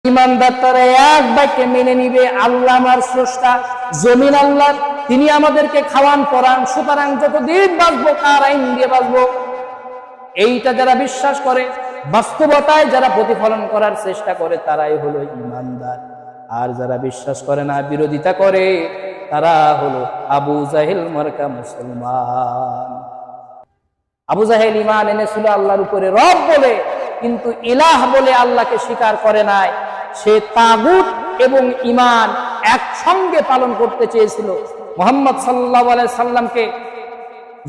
ইমানদার তারা এক বাক্যে মেনে নিবে আল্লাহ আমার স্রষ্টা, জমিন আল্লাহর, তিনি আমাদেরকে খাওয়ান পরান, সুতরাং যতদিন বাঁচবো তার আইন দিয়ে বাঁচবো। এইটা যারা বিশ্বাস করে, বাস্তবতায় যারা প্রতিফলন করার চেষ্টা করে, তারাই হলো ইমানদার। আর যারা বিশ্বাস করে না, বিরোধিতা করে, তারা হলো আবু জাহেল মার্কা মুসলমান। আবু জাহেল ঈমান এনেছিল আল্লাহর উপরে রব বলে, কিন্তু ইলাহ বলে আল্লাহকে স্বীকার করে নাই। সে তাগুত এবং ঈমান একসঙ্গে পালন করতে চেয়েছিল। মুহাম্মদ সাল্লাল্লাহু আলাইহি সাল্লামকে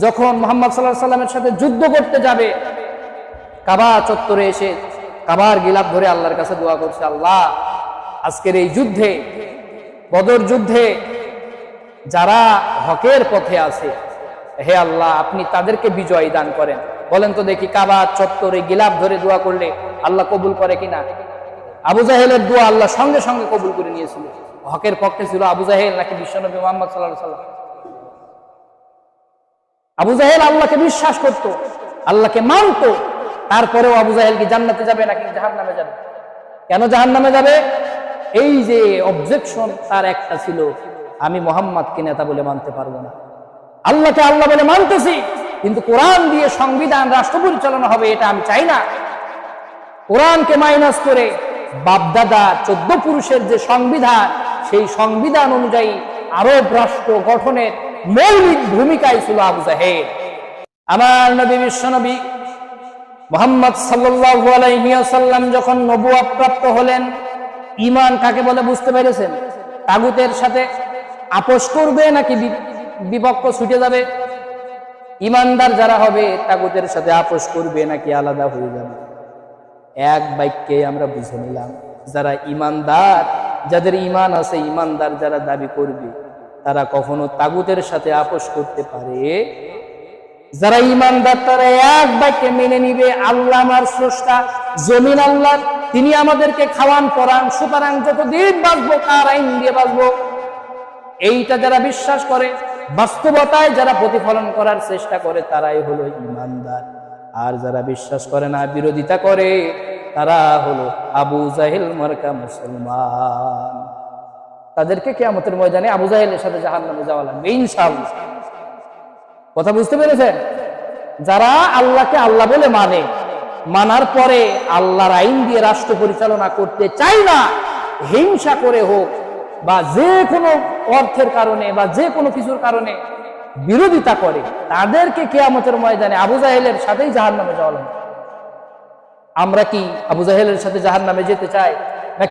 যখন মুহাম্মদ সাল্লাল্লাহু আলাইহি সাল্লামের সাথে যুদ্ধ করতে যাবে, কাবা চত্বরে এসে কাবার গিলাফ ধরে আল্লাহর কাছে দোয়া করছে, আল্লাহ আজকের এই যুদ্ধে, বদর যুদ্ধে যারা হকের পথে আছে, হে আল্লাহ আপনি তাদেরকে বিজয় দান করেন। বলেন তো দেখি, কাবা চত্বরে গিলাফ ধরে দোয়া করলে আল্লাহ কবুল করে কিনা? আবু জাহেলের দোয়া আল্লাহ সঙ্গে সঙ্গে কবুল করে নিয়েছিল। হকের পক্ষে ছিল আবু জাহেল নাকি বিশ্বনবী মুহাম্মদ সাল্লাল্লাহু আলাইহি সাল্লাম? আবু জাহেল আল্লাহকে বিশ্বাস করত, আল্লাহকে মানত, তারপরেও আবু জাহেল কি জান্নাতে যাবে নাকি জাহান্নামে যাবে? কেন জাহান্নামে যাবে? এই যে অবজেকশন তার একটা ছিল, আমি মুহাম্মদকে নেতা বলে মানতে পারবো না, আল্লাহকে আল্লাহ বলে মানতেছি, কিন্তু কোরআন দিয়ে সংবিধান, রাষ্ট্র পরিচালনা হবে এটা আমি চাই না। কোরআনকে মাইনাস করে বাপদাদা 14 পুরুষের যে সংবিধান, সেই সংবিধান অনুযায়ী আরব রাষ্ট্র গঠনের মৌলিক ভূমিকায় ছিল আবু জাহেল। আমার নবী বিশ্বনবী মুহাম্মদ সাল্লাল্লাহু আলাইহি ওয়াসাল্লাম যখন নবুয়ত প্রাপ্ত হলেন, ঈমান কাকে বলে বুঝতে পেরেছেন? তাগুতের সাথে আপোষ করবে নাকি বিপক্ষ ছুটে যাবে? ঈমানদার যারা হবে তাগুতের সাথে আপোষ করবে নাকি আলাদা হয়ে যাবে? এক বাক্যে আমরা বুঝে নিলাম, যারা ঈমানদার, যাদের ঈমান আছে, ঈমানদার যারা দাবি করবে, তারা কখনো তাগুতের সাথে আপোষ করতে পারে। যারা ঈমানদার তারা এক বাক্যে মেনে নিবে আল্লাহ আমার স্রষ্টা, জমিন আল্লাহর, তিনি আমাদেরকে খাওয়ান পরান, সুতরাং যতদিন বাঁচবো তার আইন দিয়ে বাঁচবো। এইটা যারা বিশ্বাস করে, বাস্তবতায় যারা প্রতিফলন করার চেষ্টা করে, তারাই হলো ঈমানদার। আর যারা বিশ্বাস করে না, বিরোধিতা করে, তারা হলো আবু জাহেল মার্কা মুসলমান। তাদেরকে কিয়ামতের ময়দানে আবু জাহেলের সাথে জাহান্নামে যাওয়া লাগবে ইনশাআল্লাহ। কথা বুঝতে পেরেছেন? যারা আল্লাহকে আল্লাহ বলে মানে, মানার পরে আল্লাহর আইন দিয়ে রাষ্ট্র পরিচালনা করতে চায় না, হিংসা করে হোক বা যে কোনো অর্থের কারণে বা যে কোনো কিছুর কারণে বিরোধিতা করে, তাদেরকে কিয়ামতের ময়দানে আবু জাহেলের সাথেই জাহান্নামে যাওয়া লাগবে। আমরা কি আবু জাহেলের সাথে জাহান্নামে যেতে চাই?